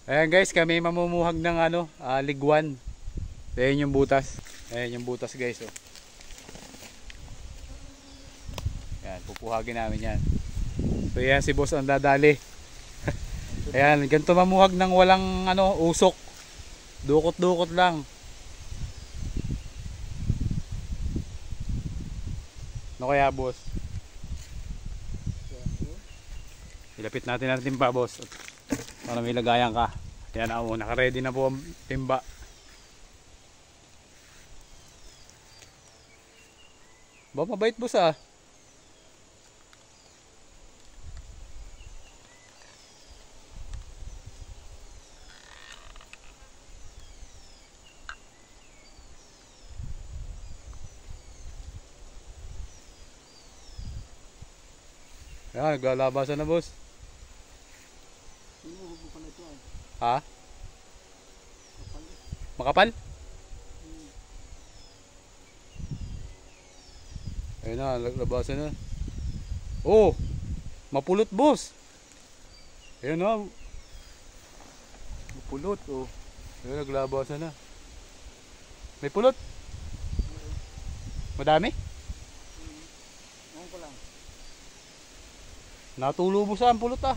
Ayan guys, kami mamumuhag ng ligwan. Ayan yung butas. Ayan yung butas guys. Oh. Ayan, pupuhagin namin yan. So yan si boss ang dadali. Ayan, ganito mamuhag ng walang usok. Dukot-dukot lang. Ano kaya boss? Ilapit natin ang timba boss. Para may lagayan ka. Ayan ako, naka-ready na po ang timba. Ba, mabait boss ah. Ayan, naglalabasan na boss. Ha? Makapal? Ayun na, labasan na. Oh! Mapulot boss! Ayun na. Mapulot oh. Ayun, naglabasan na. May pulot? Madami? Ngayon ko lang. Natulo mo saan pulot ah.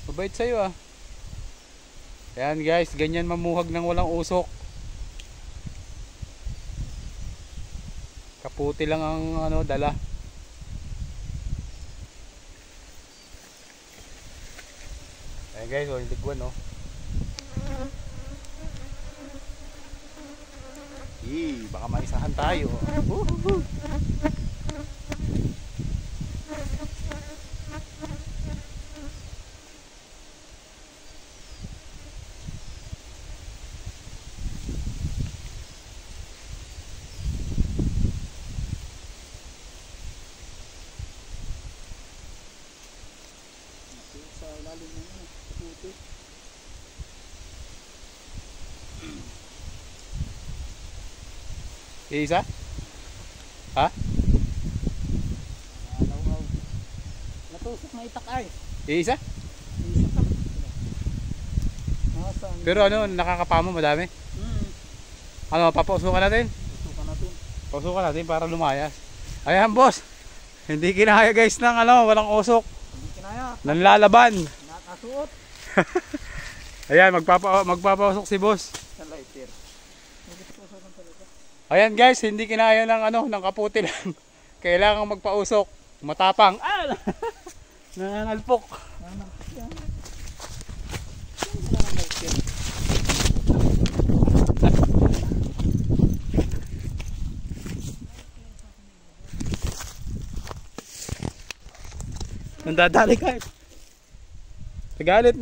Mabait sa'yo ah. Ayan guys, ganyan mamuhag ng walang usok. Kaputi lang ang dala. Ayan guys, yung ligwan no. Baka maisahan tayo. Sa ilalim ng puti. Isa? Ha? Alaw-aw. Natusok na itak ay. Isa? Isa ka. Nasaan? Pero nakakapamo madami. Papausukan natin? Tusukan natin. Pausukan natin para lumayas. Ayan boss. Hindi kinaya guys ng walang usok. Hindi kinaya. Nanlalaban. Nakasuot. Ayan, magpapausok si boss. Sa lighter. Nagtutusokan talaga. Ayan guys, hindi kinaya ng kaputi lang. Kailangan magpausok. Matapang. Nangalpok. Nanampak yan. Yan ang lighter. Nandadali ka. Nagalit.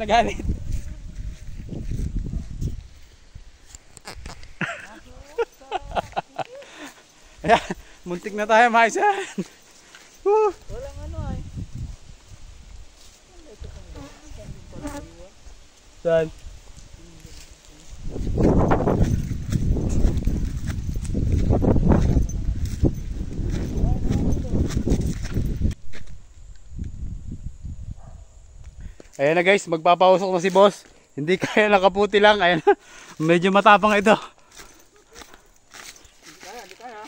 Ayan, muntik na tayo maisan. Walang ay. Saan? Ayan na guys, magpapausok na si boss. Hindi kaya nakaputi lang. Ayan na, medyo matapang ito. Hindi kaya.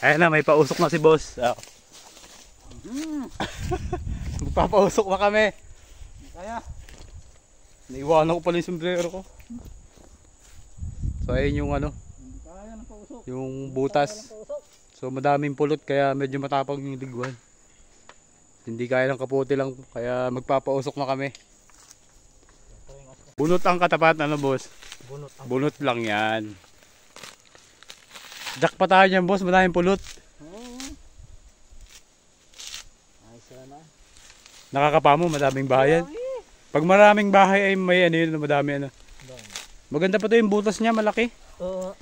Ayan na, may pausok na si boss. Magpapausok na kami. Hindi kaya. Naiwanan ko pala yung sombrero ko. So ayun yung Hindi kaya ng pausok. yung butas. So madaming pulot kaya medyo matapang yung ligwan. Hindi kaya ng kaputi lang kaya magpapausok na kami. Bunot ang katapat boss? Bunot lang yan. Jack pa tayo yan boss, madaming pulot. Ayos na. Nakakapamo, madaming bahayan. Pag maraming bahay ay may madami Maganda pa to yung butas niya, malaki. Oo.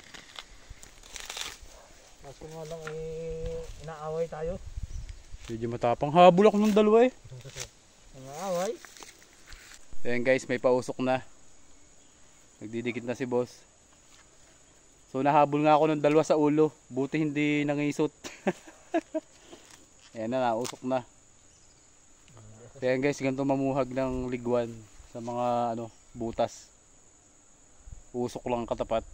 Kaso nga lang inaaway tayo. Medyo matapang. Habol ako ng dalawa eh. Inaaway? Ayan guys, may pausok na. Nagdidikit na si boss. So nahabol nga ako ng dalawa sa ulo. Buti hindi nangisot. Ayan na, nausok na. Kaya guys, ganito mamuhag ng liguan sa mga ano, butas. Usok lang katapat.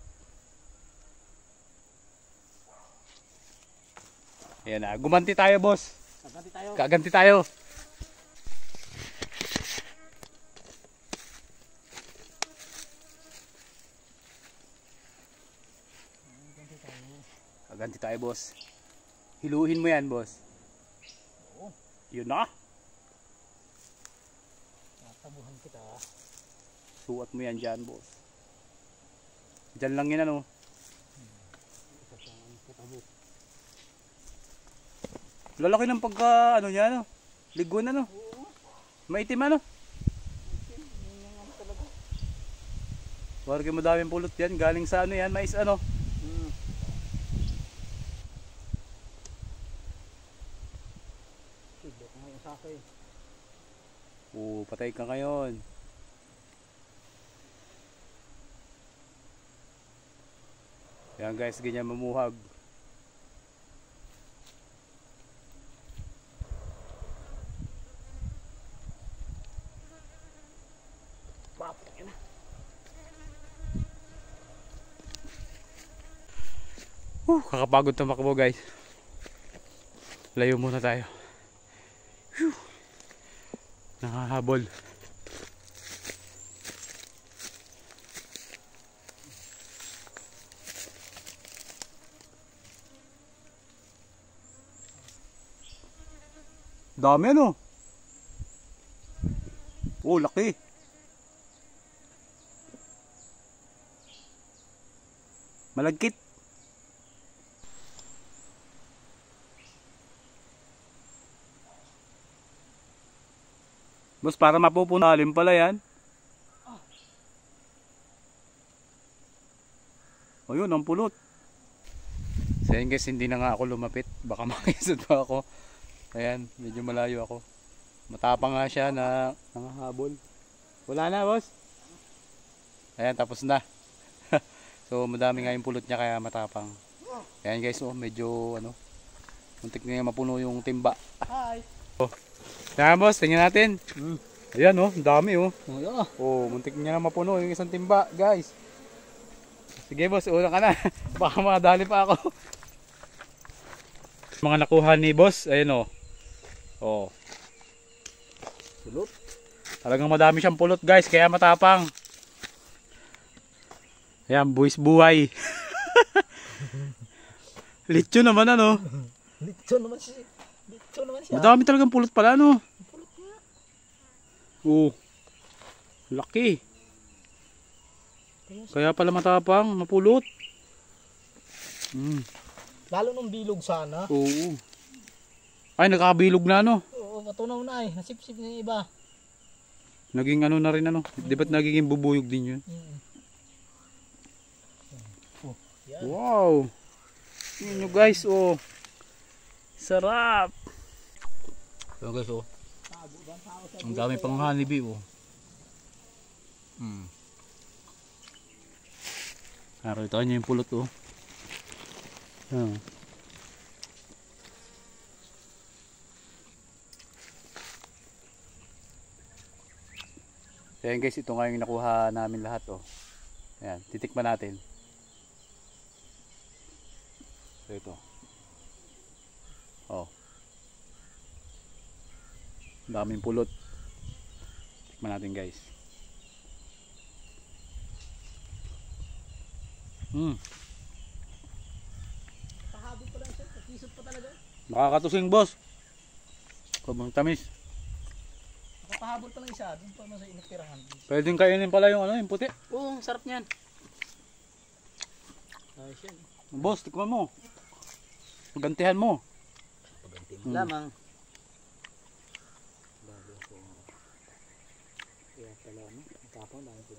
Ayan na, gumanti tayo boss. Kaganti tayo. Kaganti tayo. Kaganti tayo boss. Hiluhin mo yan boss. Oo. Yun na. Tatabuhan kita. Suot mo yan dyan boss. Dyan lang yan ano. Lalaki ng pagka ano niya ano. Liguan ano. Maitim ano. Warga madaming pulot yan. Galing sa ano yan. Mais ano. Sidok ngayon sa akin. Patay ka ngayon. Yan guys, ganyan mamuhag. Kakapagod tumakbo guys. Layo muna tayo. Whew. Nakahabol. Dami ano. Oh, laki. Malagkit. Boss, para mapupunalim pala yan. Ayun, ang pulot. So yun guys, hindi na nga ako lumapit. Baka makisod pa ako. Ayan, medyo malayo ako. Matapang nga siya na nangahabol. Wala na boss. Ayan, tapos na. So madami nga yung pulot niya kaya matapang. Ayan guys, oh, medyo ano, muntik na mapuno yung timba. Hi. Oh. Ayan boss, tingnan natin. Ayan oh, dami oh. Oh, Oh, muntik niya na mapuno yung isang timba, guys. Sige boss, una ka na. Baka makadali pa ako. Mga nakuha ni boss, ayun oh. Oh. pulot. Talagang madami siyang pulot, guys, kaya matapang. Ayan, buwis buhay. Litso naman ano. Litso naman siya. Litso naman siya. Madami talagang pulot pala ano. Oh. Laki. Kaya pala matapang, mapulot. Lalo nung bilog sana. Oo. Ay, nakabilog na ano. Oo, matunaw na eh. Nasipsip na yung iba. Naging ano na rin ano. Di ba't nagiging bubuyog din yun? Oh, yan. Wow. Tingnan nyo guys, oh. Sarap. So guys, oh. Ang dami pang honeybee, oh. Nakita nyo yung pulot, oh. So yan guys, ito nga yung nakuha namin lahat, oh. Ayan, titikman natin. So ito. Oh. Daming pulot. Tikman natin guys. Pahabol pa lang siya. Nakisot pa talaga. Nakakatusing boss. Kumang tamis. Nakapahabol pa lang isa. Doon pa naman sa initirahan. Pwedeng kainin pala yung ano, yung puti. Oo, sarap niyan. Ayos yan. Boss, tikman mo. Pagantihan mo. Paganti mo lamang. Bago ako. Kaya pala ano, tapang lang ito.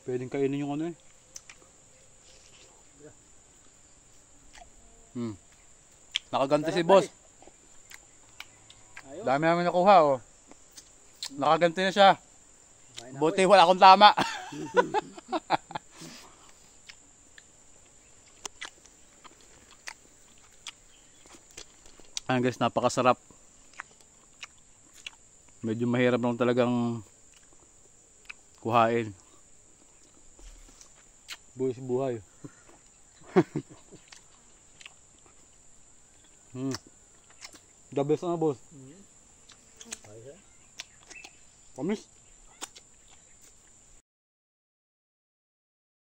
Pwedeng kainin yung ano eh. Nakaganti si boss. Ayos. Dami namin nakuha, oh. Nakaganti na siya. Buti wala akong tama. Ayan guys, napakasarap. Medyo mahirap lang talagang kuhain. Buhay sa buhay. The best na boss. Ayos, Promise.